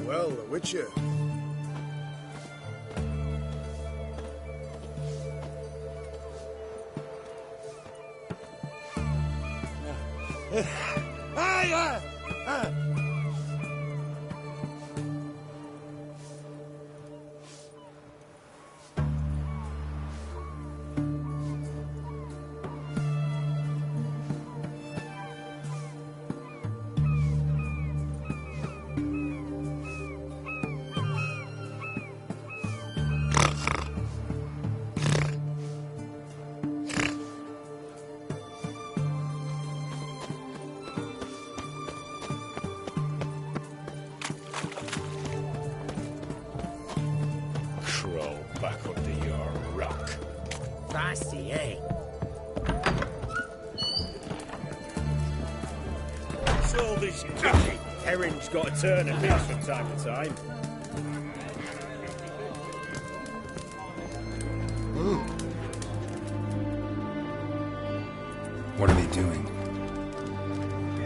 Well, the Witcher. Back under your rock. Fussy, eh? So this cocky herring's got a turn at least from time to time. What are they doing?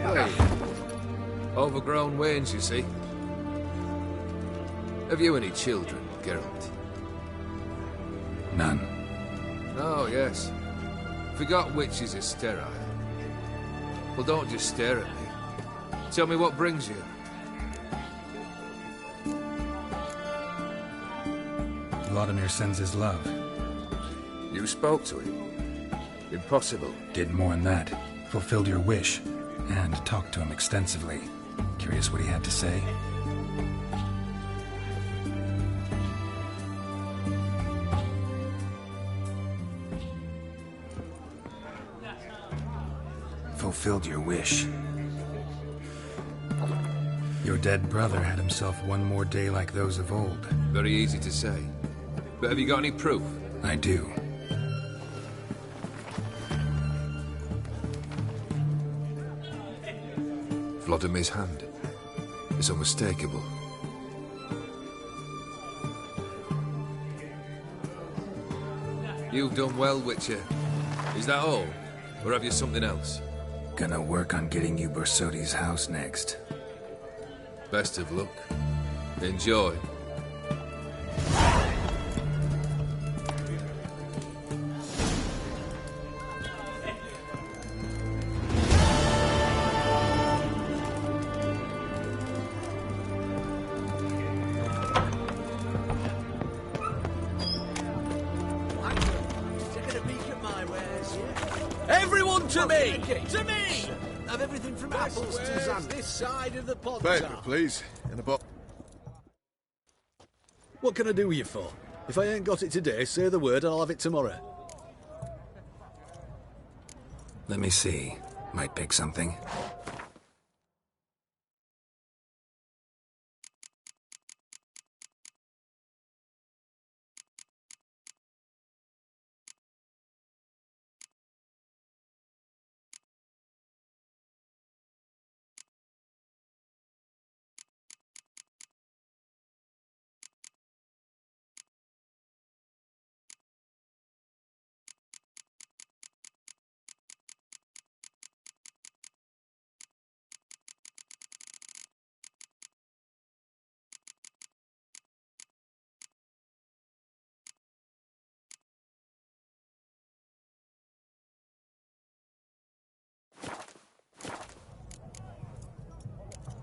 Hey. Overgrown wains, you see. Have you any children, Geralt? None. Oh, yes. Forgot witches are sterile. Well, don't just stare at me. Tell me what brings you. Vladimir sends his love. You spoke to him? Impossible. Did more than that. Fulfilled your wish. And talked to him extensively. Curious what he had to say? Fulfilled your wish. Your dead brother had himself one more day like those of old. Very easy to say. But have you got any proof? I do. Vladimir's hand. It's unmistakable. You've done well, Witcher. Is that all? Or have you something else? Gonna work on getting you Borsodi's house next. Best of luck. Enjoy. To me! To me! Of everything from apples to Where's Xanth. this side of the pond, Paper, sir? please. In a box. What can I do you for? If I ain't got it today, say the word and I'll have it tomorrow. Let me see. Might pick something.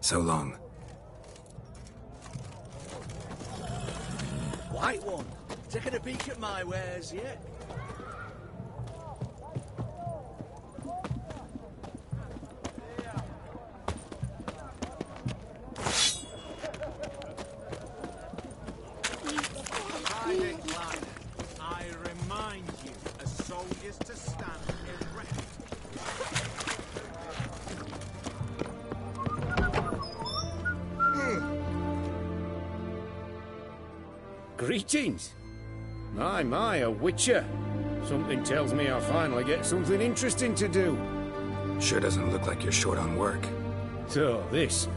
So long. White one. Taking a peek at my wares yet? I remind you, as soldiers to stand erect. Greetings. My, a witcher. Something tells me I'll finally get something interesting to do. Sure doesn't look like you're short on work. So, this.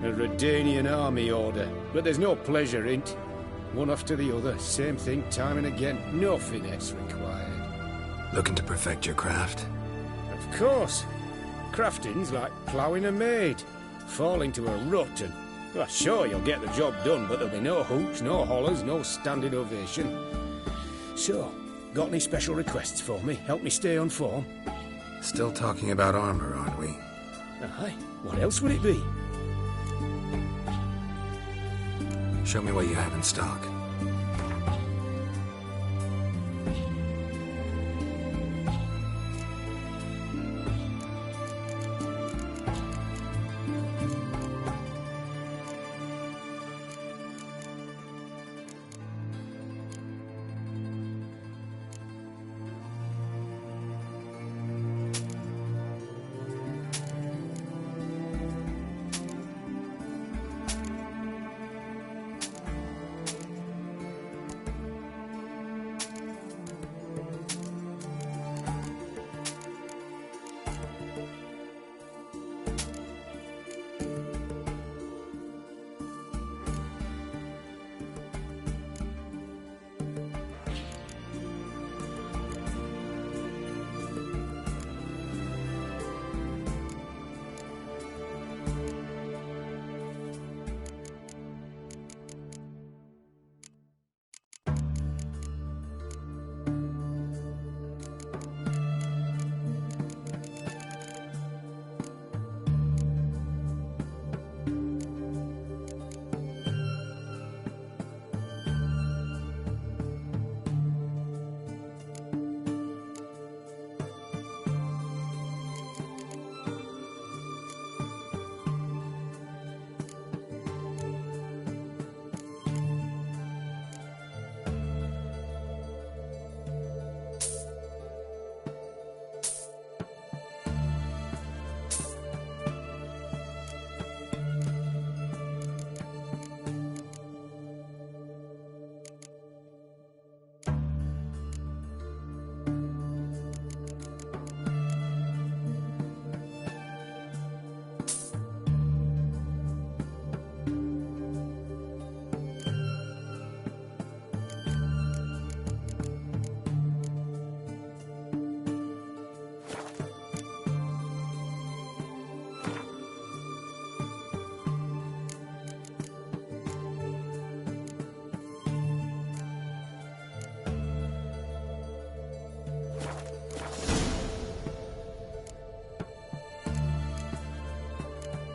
A Redanian army order. But there's no pleasure in 't. One after the other, same thing time and again. No finesse required. Looking to perfect your craft? Of course. Crafting's like ploughing a maid. Fall into a rut and... Well, sure, you'll get the job done, but there'll be no hoots, no hollers, no standing ovation. So, got any special requests for me? Help me stay on form? Still talking about armor, aren't we? Aye. What else would it be? Show me what you have in stock.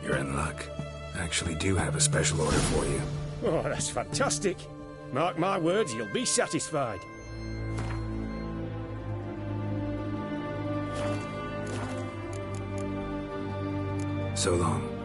You're in luck. I actually do have a special order for you. Oh, that's fantastic. Mark my words, you'll be satisfied. So long.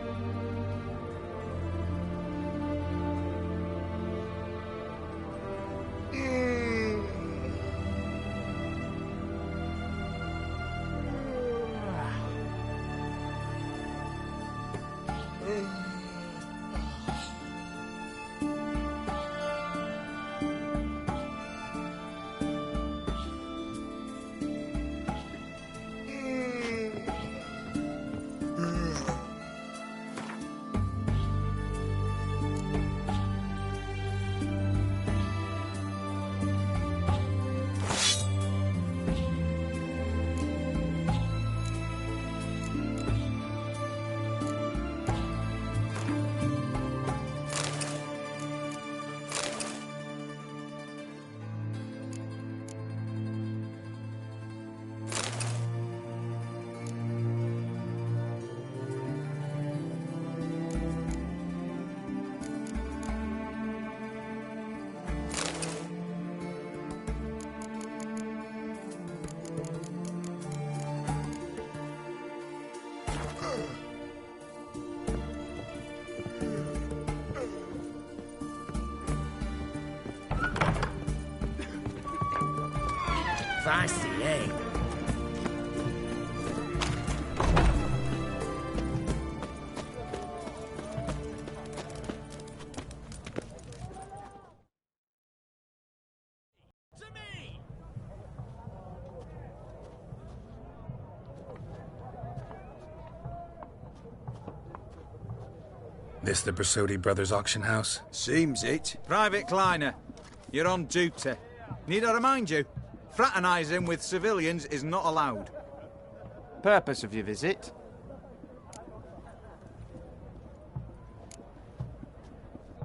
Fancy, eh? To me! This the Bersodi Brothers auction house? Seems it. Private Kleiner, you're on duty. Need I remind you? Fraternising with civilians is not allowed. Purpose of your visit?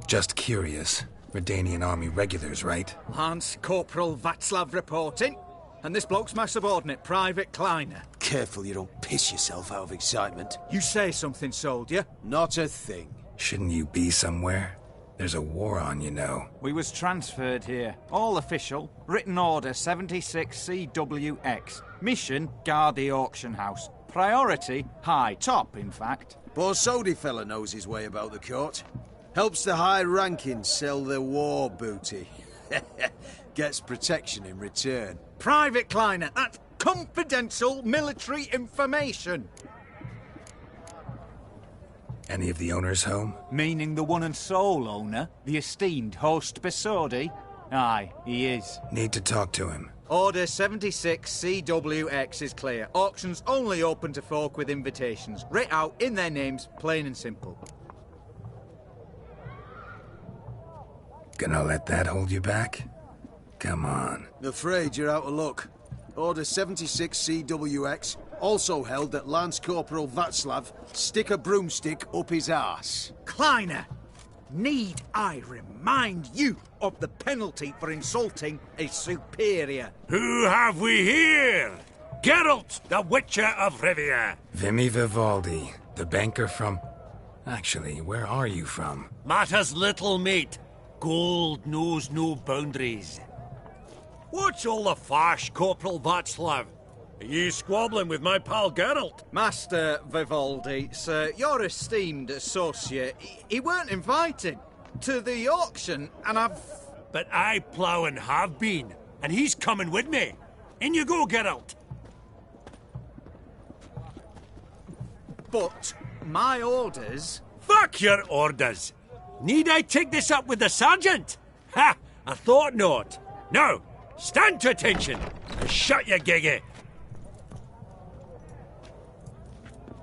Just curious. Redanian army regulars, right? Lance Corporal Václav reporting. And this bloke's my subordinate, Private Kleiner. Careful you don't piss yourself out of excitement. You say something, soldier. Not a thing. Shouldn't you be somewhere? There's a war on, you know. We was transferred here. All official. Written order 76 CWX. Mission, guard the auction house. Priority, high. Top, in fact. Borsodi fella knows his way about the court. Helps the high-rankings sell their war booty. Gets protection in return. Private Kleiner, that's confidential military information. Any of the owners home? Meaning the one and sole owner, the esteemed host Bersodi? Aye, he is. Need to talk to him. Order 76 CWX is clear. Auctions only open to folk with invitations. Writ out in their names, plain and simple. Gonna let that hold you back? Come on. Afraid you're out of luck. Order 76 CWX also held that Lance Corporal Václav stick a broomstick up his arse. Kleiner, need I remind you of the penalty for insulting a superior? Who have we here? Geralt, the Witcher of Rivia. Vimy Vivaldi, the banker from... Actually, where are you from? Matters little, mate. Gold knows no boundaries. What's all the fash, Corporal Václav? Are you squabbling with my pal Geralt? Master Vivaldi, sir, your esteemed associate, he weren't invited to the auction, and I've... But I plough and have been, and he's coming with me. In you go, Geralt. But my orders... Fuck your orders. Need I take this up with the sergeant? Ha! I thought not. Now, stand to attention and shut your giggy.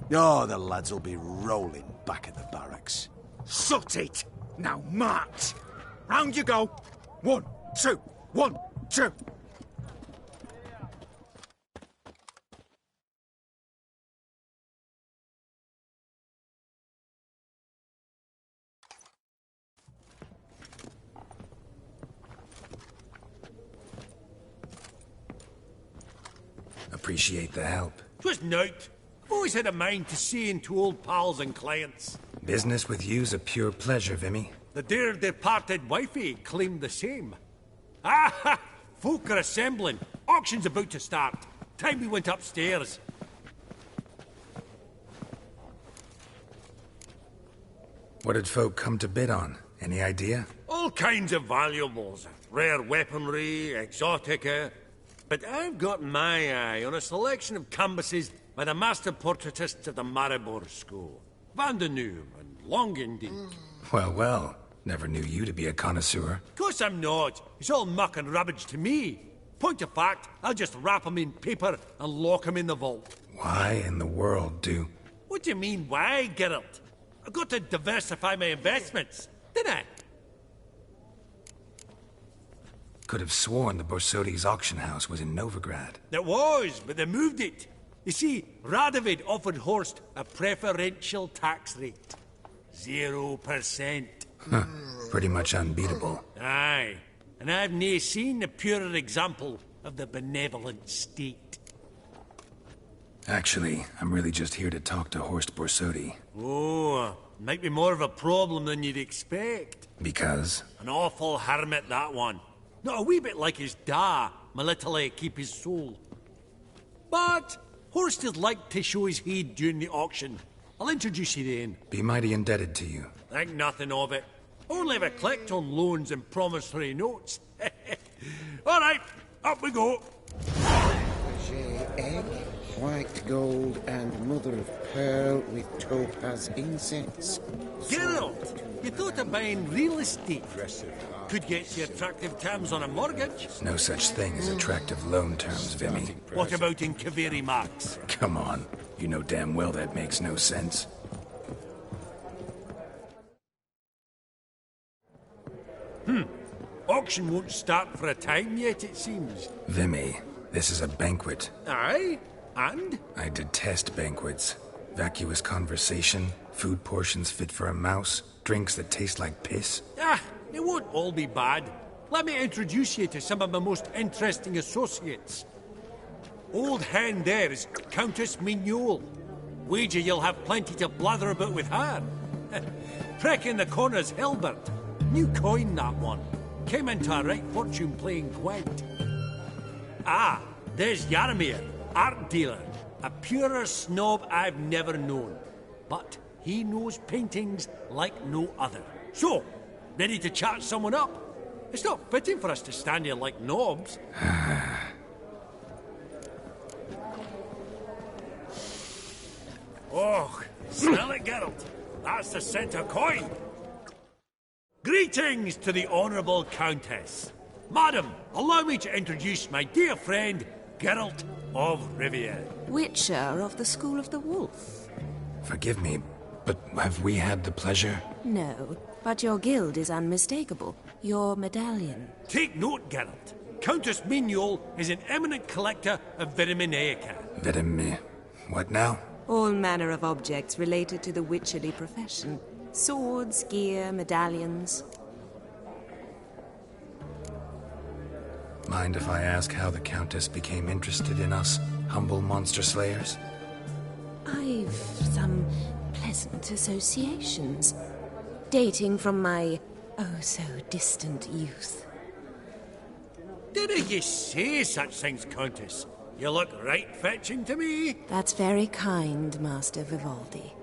Oh, the lads will be rolling back at the barracks. Sut it! Now march! Round you go! 1, 2, 1, 2! Appreciate the help. 'Twas nowt. I've always had a mind to see into old pals and clients. Business with you's a pure pleasure, Vimy. The dear departed wifey claimed the same. Ah ha! Folk are assembling. Auction's about to start. Time we went upstairs. What did folk come to bid on? Any idea? All kinds of valuables. Rare weaponry, exotica. But I've got my eye on a selection of canvases by the master portraitists of the Maribor School. Van de Neuve and Longendijk. Well, well. Never knew you to be a connoisseur. Of course I'm not. It's all muck and rubbish to me. Point of fact, I'll just wrap 'em in paper and lock 'em in the vault. Why in the world do... What do you mean, why, Geralt? I've got to diversify my investments, didn't I? Could have sworn the Borsodi's auction house was in Novigrad. It was, but they moved it. You see, Radovid offered Horst a preferential tax rate. 0%. Huh. Pretty much unbeatable. Aye. And I've nae seen a purer example of the benevolent state. Actually, I'm really just here to talk to Horst Borsodi. Oh, might be more of a problem than you'd expect. Because? An awful hermit, that one. Not a wee bit like his da, my little keep his soul. But Horst would like to show his head during the auction. I'll introduce you then. Be mighty indebted to you. Think nothing of it. Only ever collect on loans and promissory notes. All right, up we go. Egg, white gold, and mother of pearl with topaz incense. Geralt, you thought of buying real estate? Could get you attractive terms on a mortgage. No such thing as attractive loan terms, Vimy. What about in Kaveri Marks? Come on. You know damn well that makes no sense. Auction won't start for a time yet, it seems. Vimy, this is a banquet. Aye? And? I detest banquets. Vacuous conversation, food portions fit for a mouse, drinks that taste like piss. Ah, it won't all be bad. Let me introduce you to some of my most interesting associates. Old hen there is Countess Mignol. Wager you'll have plenty to blather about with her. Prick in the corner's Hilbert. New coin, that one. Came into a right fortune playing Gwent. Ah, there's Yarmir, art dealer. A purer snob I've never known. But he knows paintings like no other. So, ready to chat someone up? It's not fitting for us to stand here like knobs. Oh, smell it, Geralt. That's the centre coin. Greetings to the Honourable Countess. Madam, allow me to introduce my dear friend, Geralt of Rivia. Witcher of the School of the Wolf. Forgive me, but have we had the pleasure? No, but your guild is unmistakable. Your medallion. Take note, Geralt. Countess Mignol is an eminent collector of Vitaminaica. What now? All manner of objects related to the witcherly profession. Swords, gear, medallions. Mind if I ask how the Countess became interested in us, humble monster slayers? I've some pleasant associations, dating from my oh-so-distant youth. Didn't you say such things, Countess? You look right fetching to me. That's very kind, Master Vivaldi.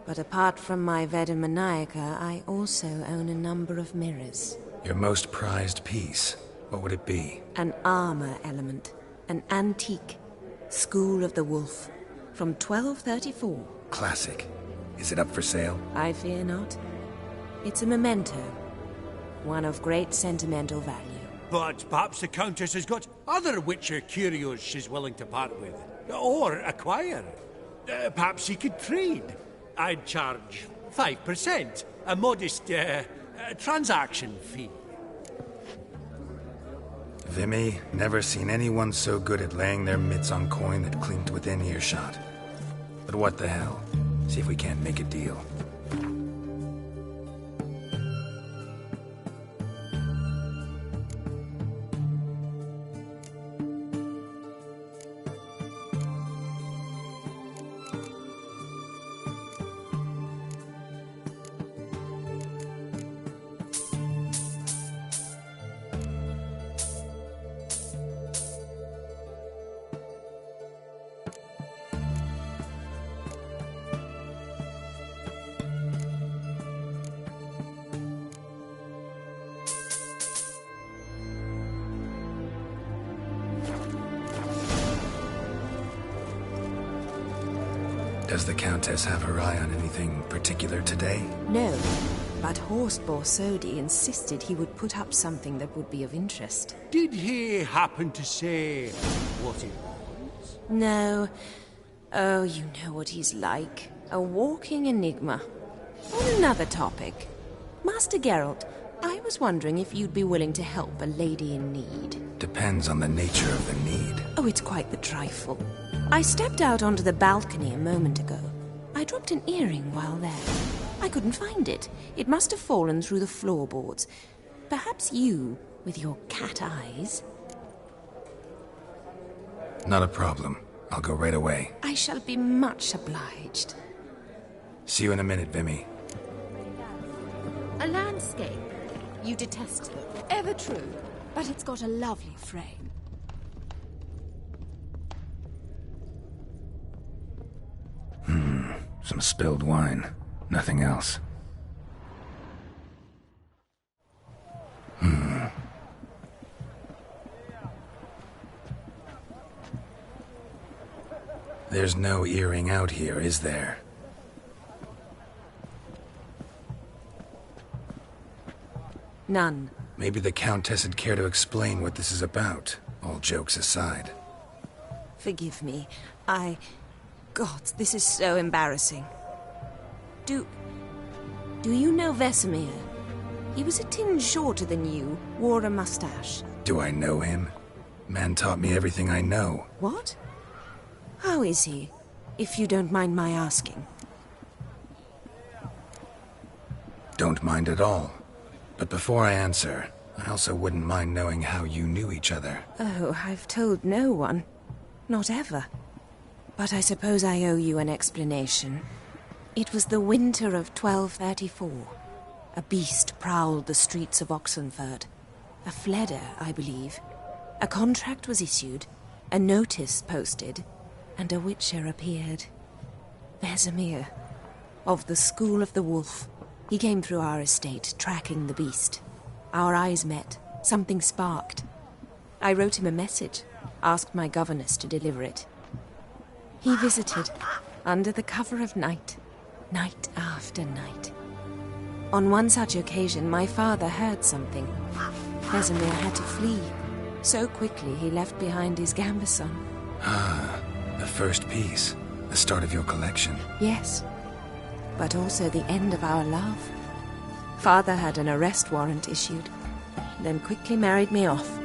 But apart from my Veda Maniaca, I also own a number of mirrors. Your most prized piece, what would it be? An armor element. An antique. School of the Wolf. From 1234. Classic. Is it up for sale? I fear not. It's a memento. One of great sentimental value. But perhaps the Countess has got other Witcher curios she's willing to part with. Or acquire. Perhaps she could trade. I'd charge 5%. A modest, transaction fee. Vimy, never seen anyone so good at laying their mitts on coin that clinked within earshot. But what the hell? See if we can't make a deal. Does the Countess have her eye on anything particular today? No, but Horst Borsodi insisted he would put up something that would be of interest. Did he happen to say what it was? No. Oh, you know what he's like. A walking enigma. On another topic. Master Geralt, I was wondering if you'd be willing to help a lady in need. Depends on the nature of the need. Oh, it's quite the trifle. I stepped out onto the balcony a moment ago. I dropped an earring while there. I couldn't find it. It must have fallen through the floorboards. Perhaps you, with your cat eyes... Not a problem. I'll go right away. I shall be much obliged. See you in a minute, Vimy. A landscape. You detest it. Ever true. But it's got a lovely frame. Some spilled wine. Nothing else. There's no earring out here, is there? None. Maybe the Countess would care to explain what this is about, all jokes aside. Forgive me. God, this is so embarrassing. Do you know Vesemir? He was a tinge shorter than you, wore a mustache. Do I know him? Man taught me everything I know. What? How is he, if you don't mind my asking? Don't mind at all. But before I answer, I also wouldn't mind knowing how you knew each other. Oh, I've told no one. Not ever. But I suppose I owe you an explanation. It was the winter of 1234. A beast prowled the streets of Oxenford. A Fleder, I believe. A contract was issued, a notice posted, and a witcher appeared. Vesemir, of the School of the Wolf. He came through our estate, tracking the beast. Our eyes met. Something sparked. I wrote him a message, asked my governess to deliver it. He visited, under the cover of night, night after night. On one such occasion, my father heard something. Vesemir had to flee. So quickly, he left behind his gambeson. Ah, the first piece. The start of your collection. Yes, but also the end of our love. Father had an arrest warrant issued, then quickly married me off.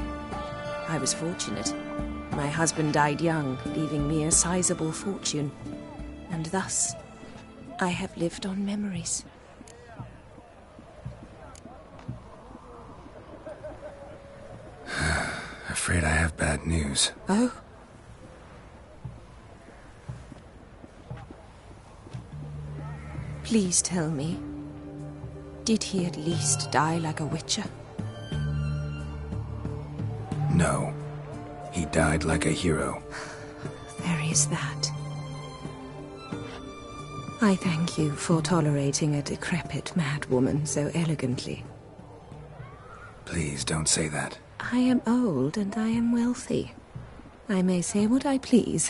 I was fortunate. My husband died young, leaving me a sizable fortune. And thus, I have lived on memories. Afraid I have bad news. Oh? Please tell me, did he at least die like a witcher? No. He died like a hero. There is that. I thank you for tolerating a decrepit madwoman so elegantly. Please don't say that. I am old and I am wealthy. I may say what I please.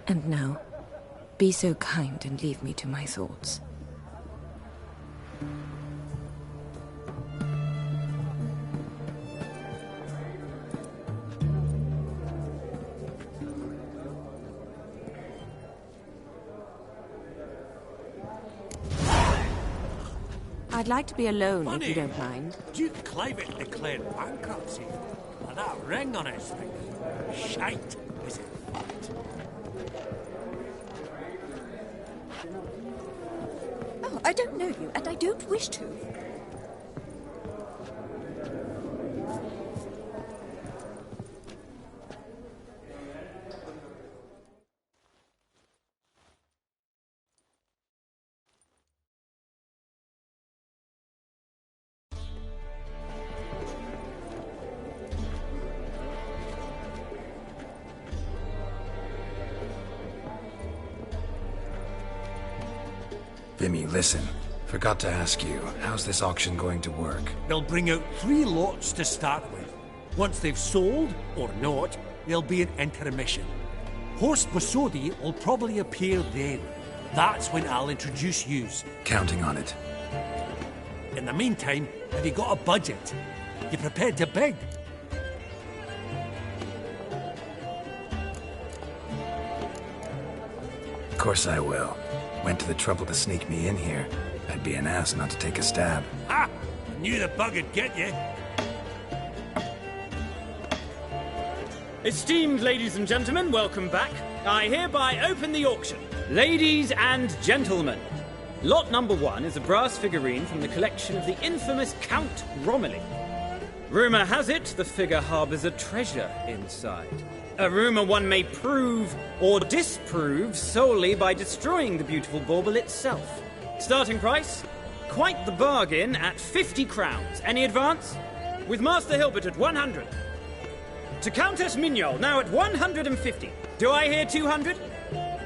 And now, be so kind and leave me to my thoughts. I'd like to be alone, if you don't mind. Duke Clivet declared bankruptcy. And that ring on his finger. Shite, is it? Oh, I don't know you, and I don't wish to. Vimy, listen. Forgot to ask you, how's this auction going to work? They'll bring out 3 lots to start with. Once they've sold, or not, there'll be an intermission. Horst Bosodi will probably appear then. That's when I'll introduce yous. Counting on it. In the meantime, have you got a budget? You prepared to bid? Of course I will. Went to the trouble to sneak me in here. I'd be an ass not to take a stab. Ha! I knew the bug would get you. Esteemed ladies and gentlemen, welcome back. I hereby open the auction. Ladies and gentlemen, lot number 1 is a brass figurine from the collection of the infamous Count Romilly. Rumour has it the figure harbours a treasure inside. A rumour one may prove or disprove solely by destroying the beautiful bauble itself. Starting price? Quite the bargain at 50 crowns. Any advance? With Master Hilbert at 100. To Countess Mignol, now at 150. Do I hear 200?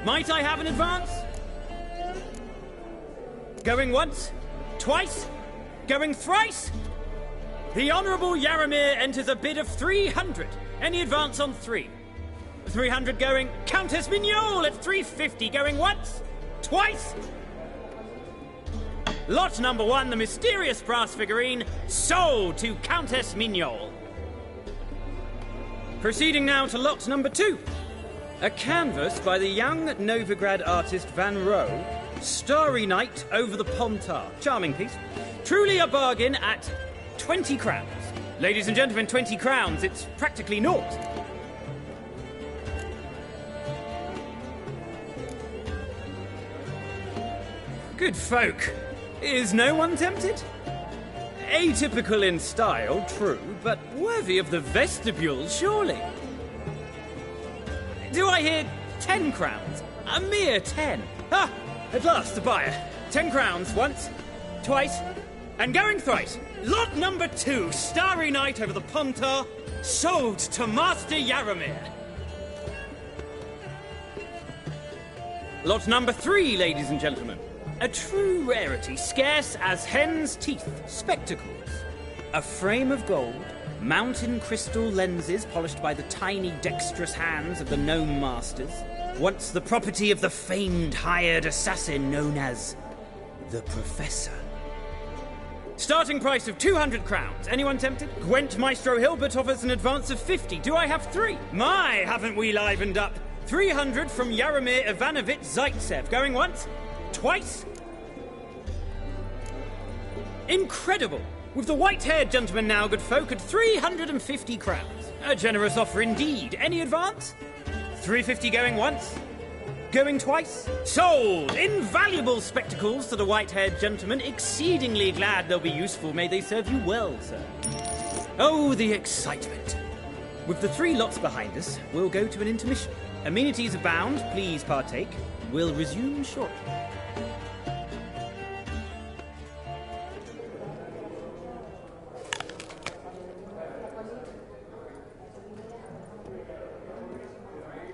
Might I have an advance? Going once? Twice? Going thrice? The Honourable Yaramir enters a bid of 300. Any advance on 3? 300 going. Countess Mignol at 350. Going once? Twice? Lot number 1, the mysterious brass figurine, sold to Countess Mignol. Proceeding now to lot number 2. A canvas by the young Novigrad artist Van Rohe, Starry Night over the Pontar. Charming piece. Truly a bargain at 20 crowns. Ladies and gentlemen, 20 crowns, it's practically naught. Good folk. Is no one tempted? Atypical in style, true, but worthy of the vestibule, surely. Do I hear 10 crowns? A mere 10. Ah, at last, the buyer. 10 crowns once, twice, and going thrice. Lot number 2, Starry Night over the Pontar, sold to Master Yaramir. Lot number 3, ladies and gentlemen. A true rarity, scarce as hen's teeth, spectacles. A frame of gold, mountain crystal lenses polished by the tiny dexterous hands of the gnome masters, once the property of the famed hired assassin known as the Professor. Starting price of 200 crowns. Anyone tempted? Gwent Maestro Hilbert offers an advance of 50. Do I have 3? My, haven't we livened up? 300 from Yaramir Ivanovich Zaitsev. Going once? Twice? Incredible! With the white-haired gentleman now, good folk, at 350 crowns. A generous offer indeed. Any advance? 350 going once? Going twice? Sold! Invaluable spectacles to the white-haired gentleman. Exceedingly glad they'll be useful. May they serve you well, sir. Oh, the excitement. With the 3 lots behind us, we'll go to an intermission. Amenities abound. Please partake. We'll resume shortly.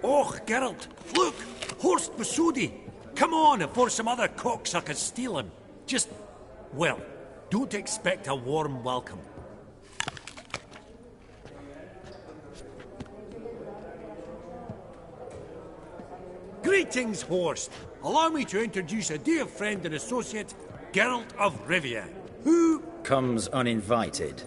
Oh, Geralt, look! Horst Bosodi! Come on before some other cocksuckers steal him. Just, well, don't expect a warm welcome. Greetings, Horst. Allow me to introduce a dear friend and associate, Geralt of Rivia, who comes uninvited.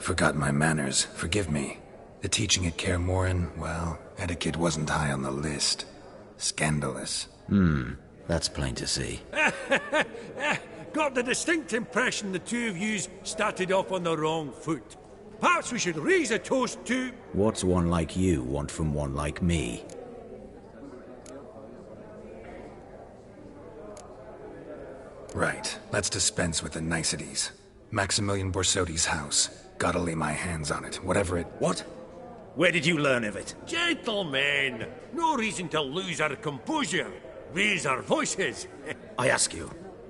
Forgot my manners. Forgive me. The teaching at Kaer Morhen, well, etiquette wasn't high on the list. Scandalous. That's plain to see. Got the distinct impression the two of yous started off on the wrong foot. Perhaps we should raise a toast to... What's one like you want from one like me? Right, let's dispense with the niceties. Maximilian Borsodi's house. Gotta lay my hands on it, whatever it... What? Where did you learn of it? Gentlemen, no reason to lose our composure. Raise our voices. I ask you,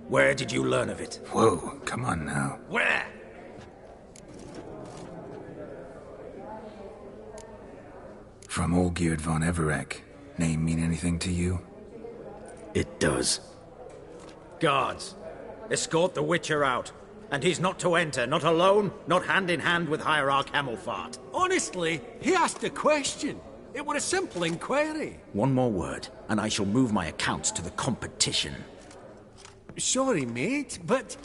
where did you learn of it? Whoa, come on now. Where? From Olgierd von Everec. Name mean anything to you? It does. Guards, escort the Witcher out. And he's not to enter, not alone, not hand in hand with Hierarch Hemelfart. Honestly, he asked a question. It were a simple inquiry. One more word, and I shall move my accounts to the competition. Sorry, mate, but...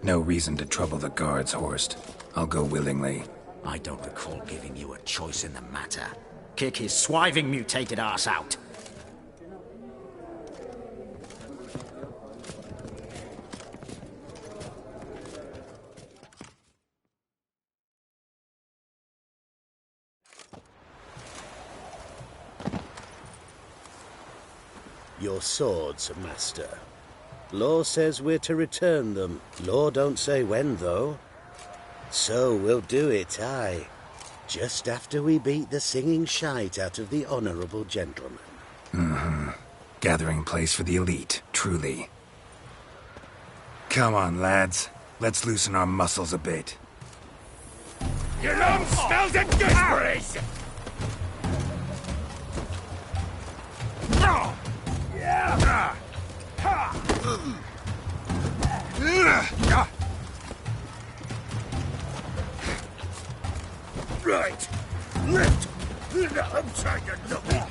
No reason to trouble the guards, Horst. I'll go willingly. I don't recall giving you a choice in the matter. Kick his swiving mutated ass out. Your swords, Master. Law says we're to return them. Law don't say when, though. So we'll do it, aye. Just after we beat the singing shite out of the honourable gentleman. Gathering place for the elite, truly. Come on, lads. Let's loosen our muscles a bit. Your lungs smells of gooseberries! Right. Left. Outside the double.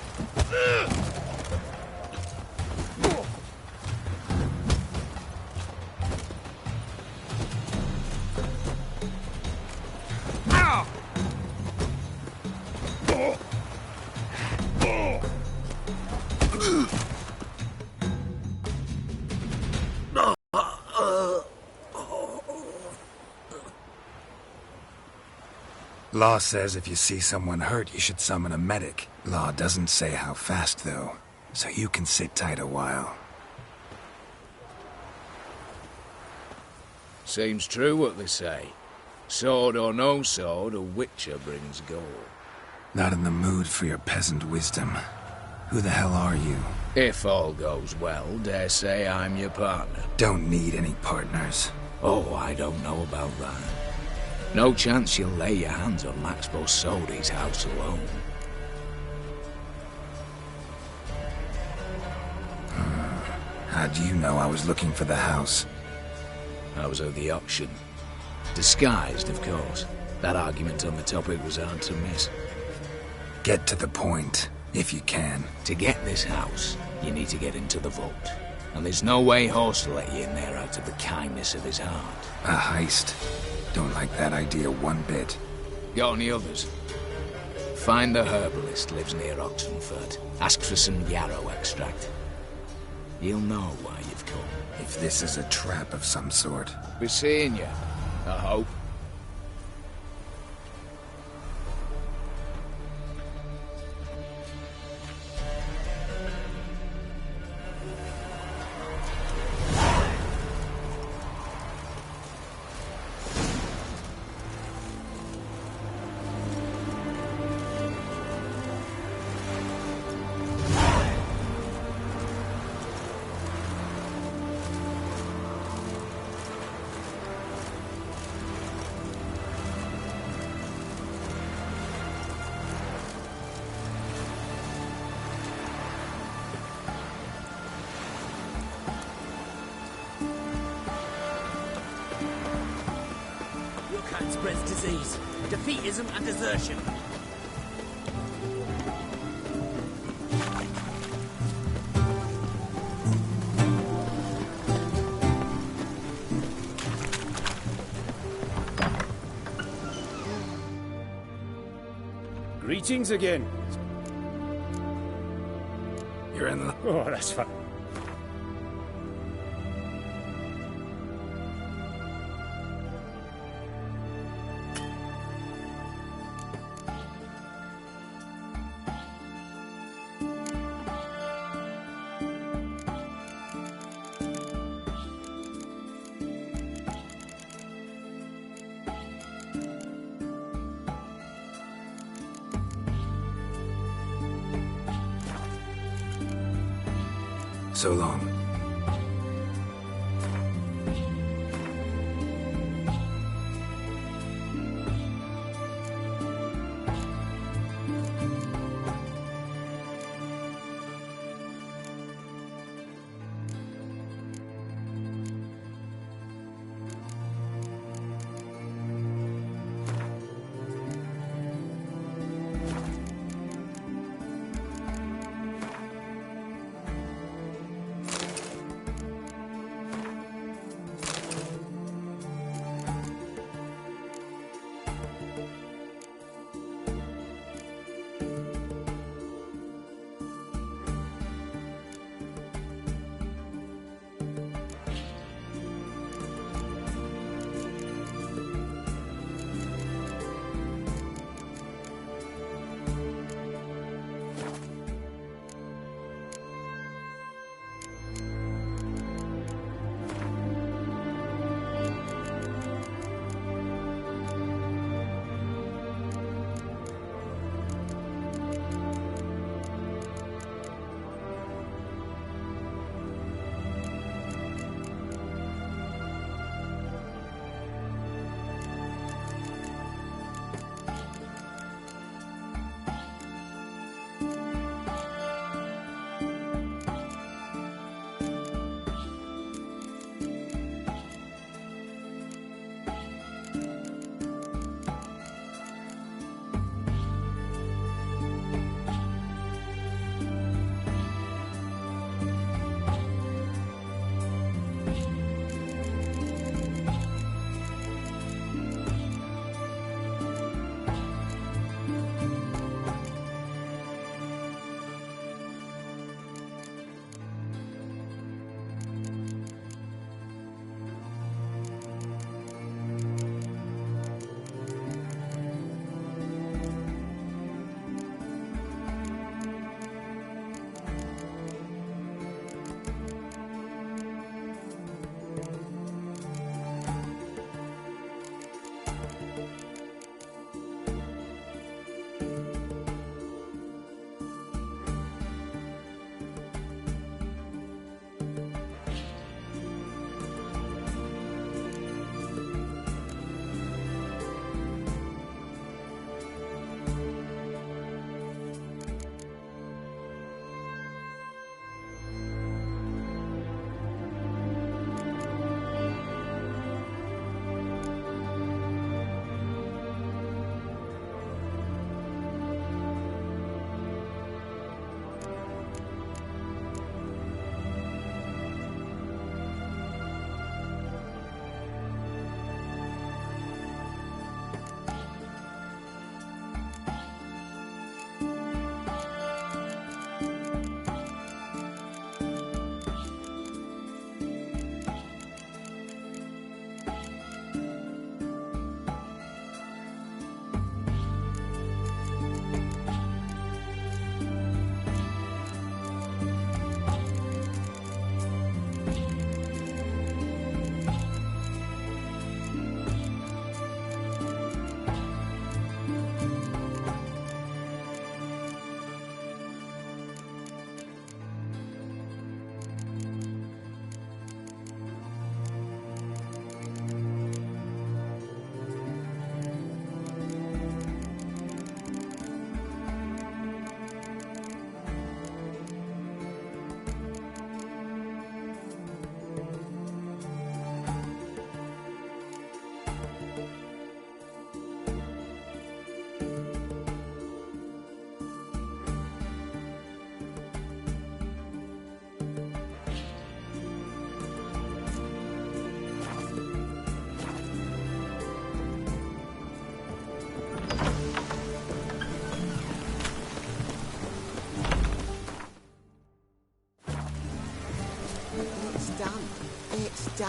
Law says if you see someone hurt, you should summon a medic. Law doesn't say how fast, though, so you can sit tight a while. Seems true what they say. Sword or no sword, a Witcher brings gold. Not in the mood for your peasant wisdom. Who the hell are you? If all goes well, dare say I'm your partner. Don't need any partners. Oh, I don't know about that. No chance you'll lay your hands on Max Borsodi's house alone. How do you know I was looking for the house? I was at the auction. Disguised, of course. That argument on the topic was hard to miss. Get to the point, if you can. To get this house, you need to get into the vault. And there's no way Horst will let you in there out of the kindness of his heart. A heist? Don't like that idea one bit. Got any others? Find the herbalist, lives near Oxenfurt. Ask for some yarrow extract. You'll know why you've come. If this is a trap of some sort. We're seeing you, I hope. Spreads disease, defeatism and desertion. Greetings again. You're in the... Oh, that's fine. So long.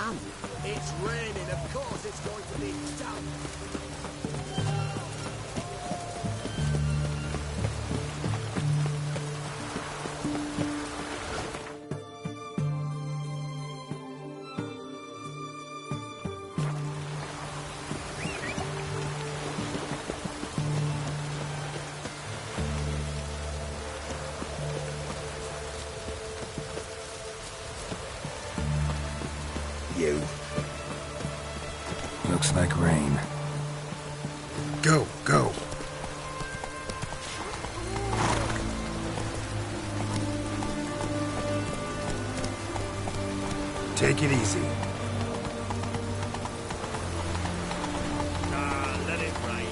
damp. It's raining, of course it's going to be damp. You. Looks like rain. Go, go. Take it easy. Let it rain.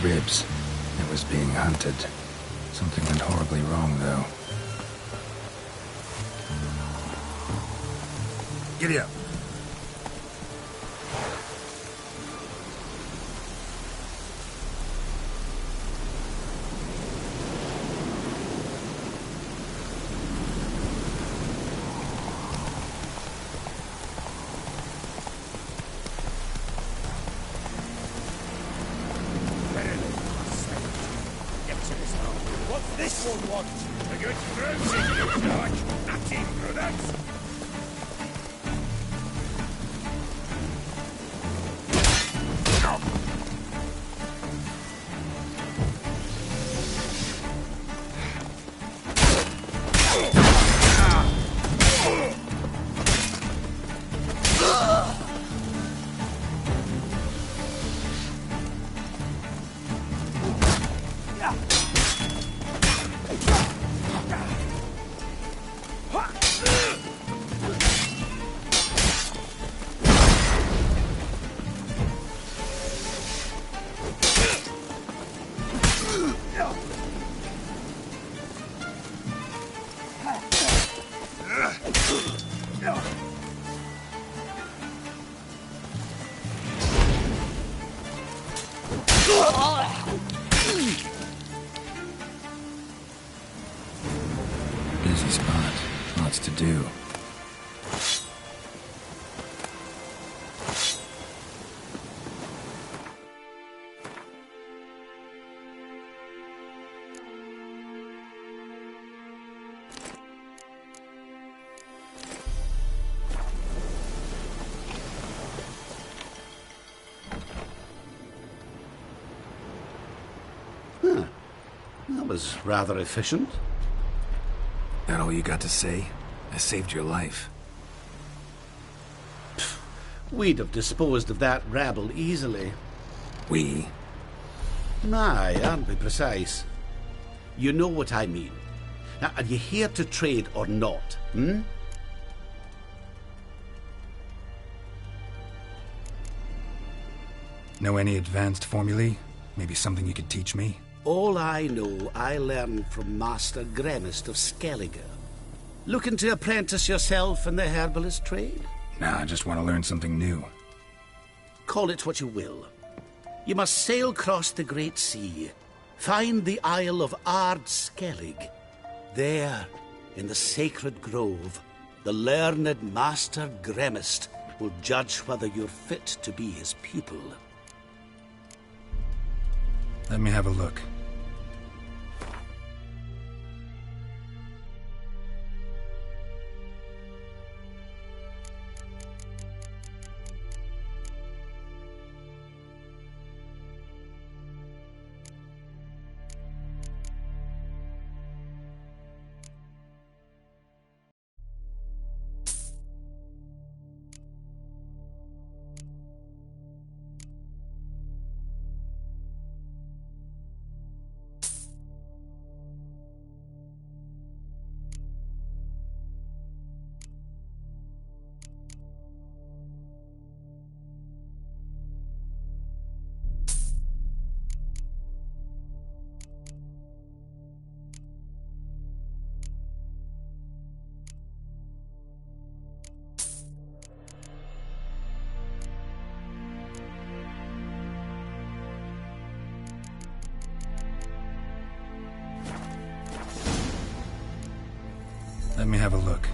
Ribs. It was being hunted. Something went horribly wrong, though. Giddy up. This one wants a good bruising, you like. Nothing for that. Busy spot. Lots to do. Huh. That was rather efficient. That all you got to say? I saved your life. We'd have disposed of that rabble easily. We? Aye, aren't we precise? You know what I mean. Now, are you here to trade or not, hmm? Know any advanced formulae? Maybe something you could teach me? All I know, I learned from Master Gremist of Skellige. Looking to apprentice yourself in the herbalist trade? Nah, I just want to learn something new. Call it what you will. You must sail across the Great Sea, find the Isle of Ard Skellig. There, in the sacred grove, the learned Master Gremist will judge whether you're fit to be his pupil. Let me have a look. Let me have a look.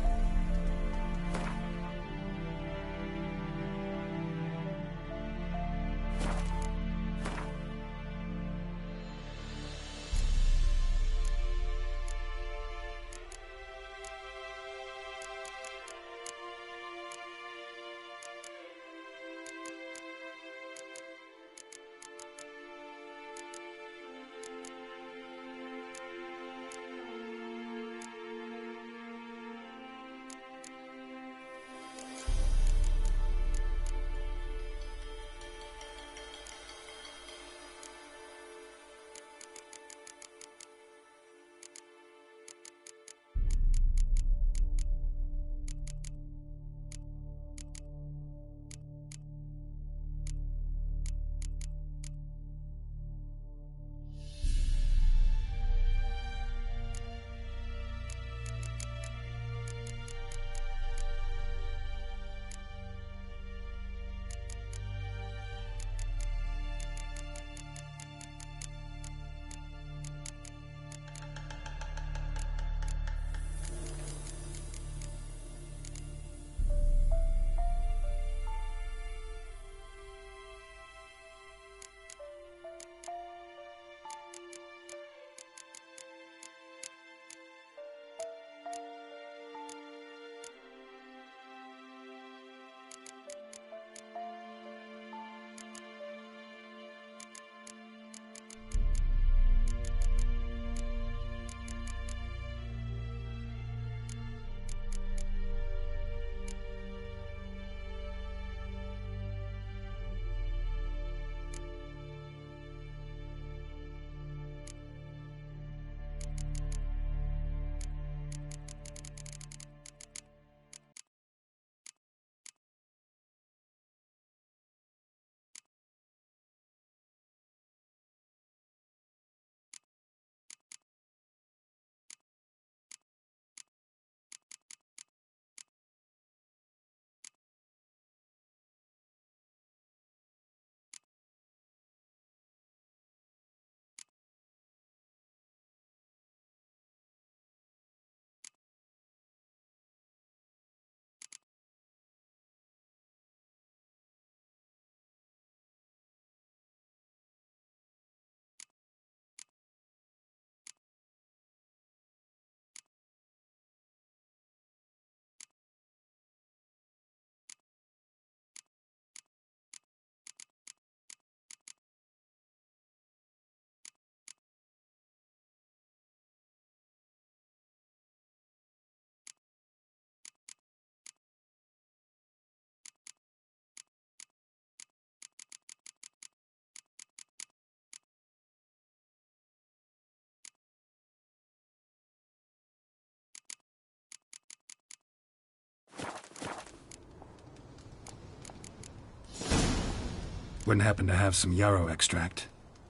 Wouldn't happen to have some yarrow extract?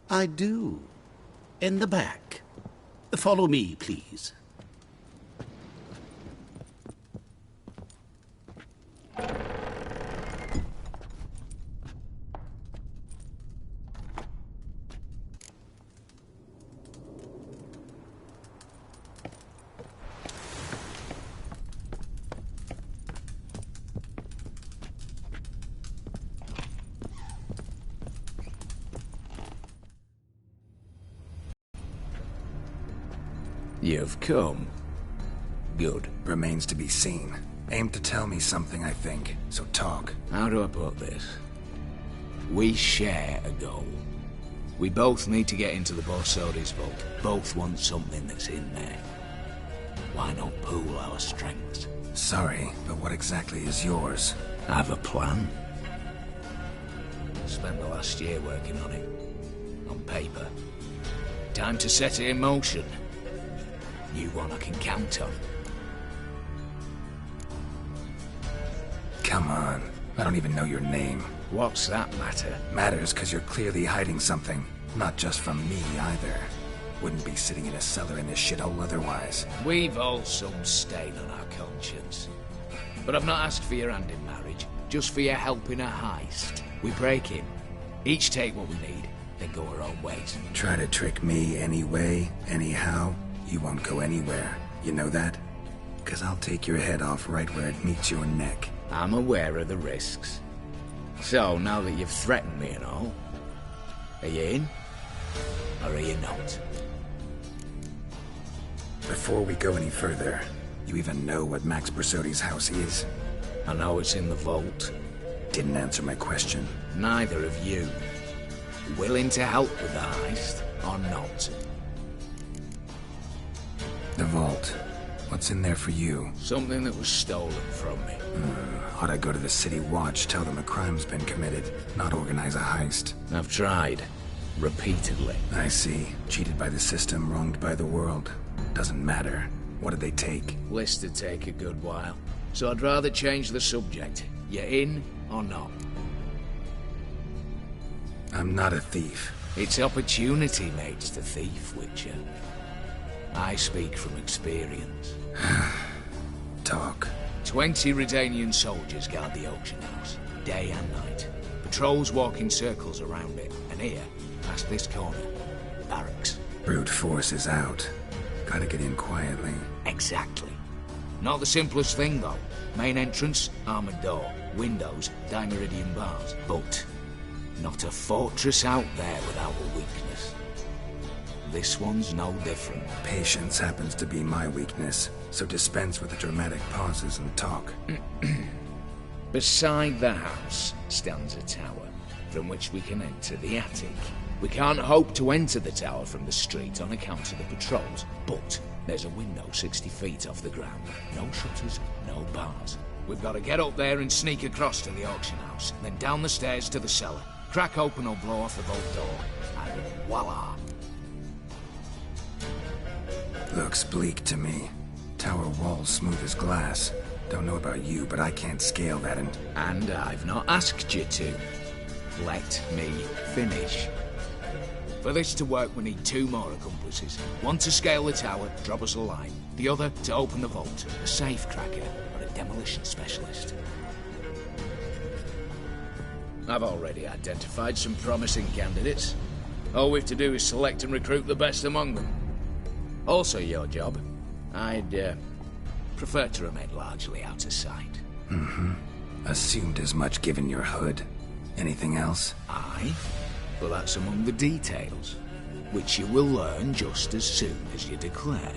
I do. In the back. Follow me, please. You've come. Good. Remains to be seen. Aim to tell me something, I think. So talk. How do I put this? We share a goal. We both need to get into the Borsodi's vault. Both want something that's in there. Why not pool our strengths? Sorry, but what exactly is yours? I have a plan. Spent the last year working on it. On paper. Time to set it in motion. You one I can count on. Come on. I don't even know your name. What's that matter? Matters because you're clearly hiding something. Not just from me, either. Wouldn't be sitting in a cellar in this shithole otherwise. We've all some stain on our conscience. But I've not asked for your hand in marriage, just for your help in a heist. We break in, each take what we need, then go our own ways. Try to trick me anyway, anyhow, you won't go anywhere. You know that? 'cause I'll take your head off right where it meets your neck. I'm aware of the risks. So, now that you've threatened me and all, are you in? Or are you not? Before we go any further, you even know what Max Bersodi's house is? I know it's in the vault. Didn't answer my question. Neither of you. Willing to help with the heist, or not? The vault. What's in there for you? Something that was stolen from me. Ought I go to the City Watch, tell them a crime's been committed, not organize a heist? I've tried. Repeatedly. I see. Cheated by the system, wronged by the world. Doesn't matter. What did they take? List to take a good while. So I'd rather change the subject. You in or not? I'm not a thief. It's opportunity makes the thief, Witcher. I speak from experience. Talk. 20 Redanian soldiers guard the auction house, day and night. Patrols walk in circles around it, and here, past this corner, barracks. Brute force is out. Gotta get in quietly. Exactly. Not the simplest thing, though. Main entrance, armored door. Windows, dimeridian bars. But not a fortress out there without a weakness. This one's no different. Patience happens to be my weakness, so dispense with the dramatic pauses and talk. Beside the house stands a tower, from which we can enter the attic. We can't hope to enter the tower from the street on account of the patrols, but there's a window 60 feet off the ground. No shutters, no bars. We've got to get up there and sneak across to the auction house, then down the stairs to the cellar, crack open or blow off the vault door, and voila! Looks bleak to me. Tower walls smooth as glass. Don't know about you, but I can't scale that and I've not asked you to. Let me finish. For this to work, we need 2 more accomplices. One to scale the tower, drop us a line. The other to open the vault, a safe cracker or a demolition specialist. I've already identified some promising candidates. All we've to do is select and recruit the best among them. Also your job. I'd prefer to remain largely out of sight. Assumed as much given your hood. Anything else? Aye. Well, that's among the details, which you will learn just as soon as you declare.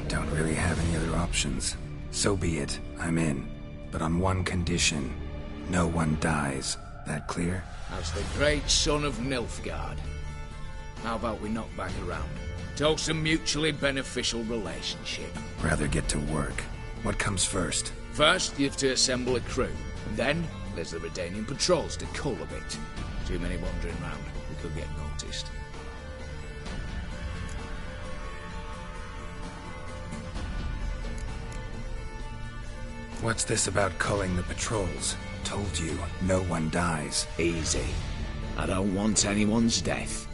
Don't really have any other options. So be it. I'm in. But on one condition. No one dies. That clear? As the great son of Nilfgaard. How about we knock back around? Toast a mutually beneficial relationship. Rather get to work. What comes first? First, you have to assemble a crew. And then, there's the Redanian patrols to cull a bit. Too many wandering round. We could get noticed. What's this about culling the patrols? Told you, no one dies. Easy. I don't want anyone's death.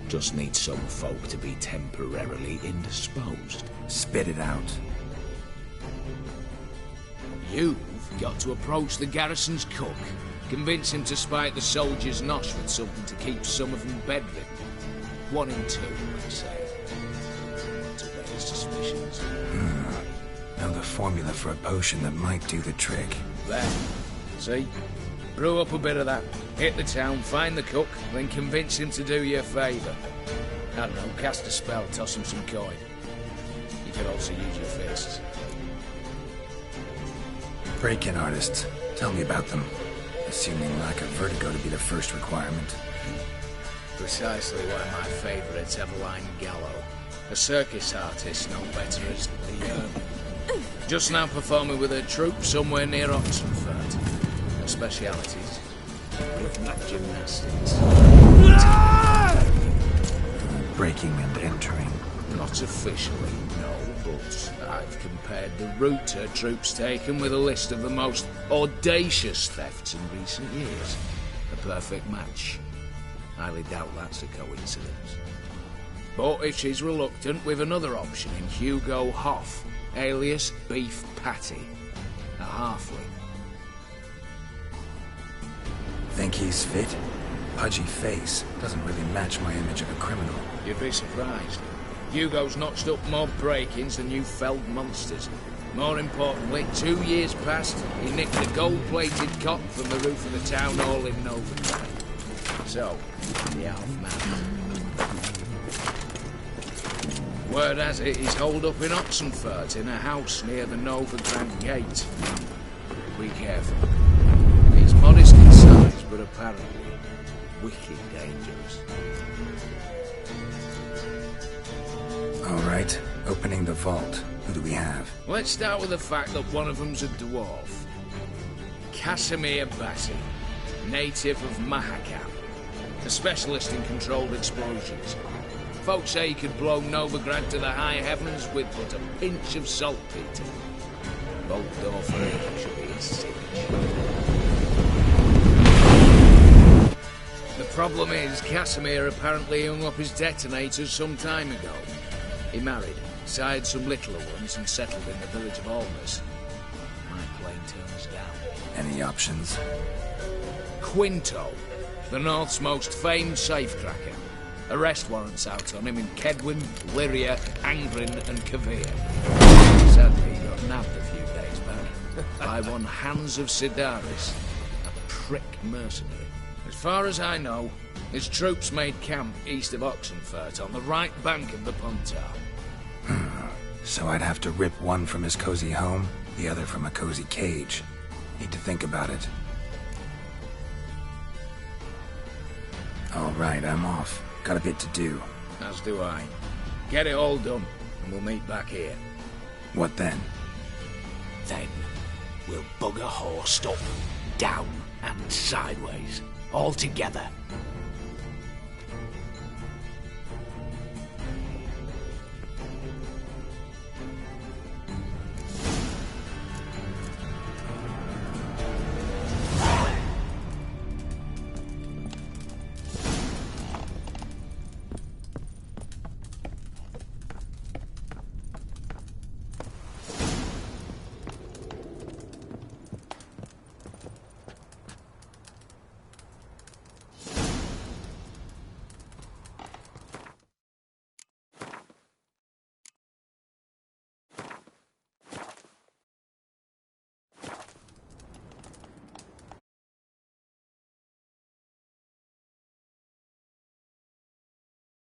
Just need some folk to be temporarily indisposed. Spit it out. You've got to approach the garrison's cook. Convince him to spite the soldiers' nosh with something to keep some of them bedridden. 1 in 2, let's say. To raise suspicions. Know the formula for a potion that might do the trick. There. See? Brew up a bit of that. Hit the town, find the cook, then convince him to do you a favour. I don't know, cast a spell, toss him some coin. You could also use your fists. Break-in artists. Tell me about them. Assuming lack of vertigo to be the first requirement. Precisely one of my favourites, Eveline Gallo. A circus artist known better as the Ermine. Just now performing with her troupe somewhere near Oxenford. Her specialities? Gymnastics. Breaking and entering. Not officially, no, but I've compared the route her troops taken with a list of the most audacious thefts in recent years. A perfect match. Highly doubt that's a coincidence. But if she's reluctant, we've another option in Hugo Hoff, alias Beef Patty, a halfling. Think he's fit? pudgy face doesn't really match my image of a criminal. You'd be surprised. Hugo's notched up more break-ins than you felled monsters. More importantly, 2 years past, he nicked a gold-plated cot from the roof of the town hall in Novigrad. So, the half-man. Word has it he's holed up in Oxenfurt in a house near the Novigrad gate. Be careful. He's modest in size, but apparently wicked dangerous. All right, opening the vault. Who do we have? Let's start with the fact that one of them's a dwarf. Casimir Bassi, native of Mahakam, a specialist in controlled explosions. Folks say he could blow Novigrad to the high heavens with but a pinch of saltpeter. Both door for him should be his signature. The problem is, Casimir apparently hung up his detonators some time ago. He married, sired some littler ones, and settled in the village of Almas. My plane turns down. Any options? Quinto, the North's most famed safecracker. Arrest warrants out on him in Kedwin, Lyria, Angrin, and Kavir. Sadly, he got nabbed a few days back by one Hans of Sidaris, a prick mercenary. As far as I know, his troops made camp east of Oxenfurt on the right bank of the Puntar. So I'd have to rip one from his cozy home, the other from a cozy cage. Need to think about it. All right, I'm off. Got a bit to do. As do I. Get it all done, and we'll meet back here. What then? Then, we'll bugger horsed up, down, and sideways. All together.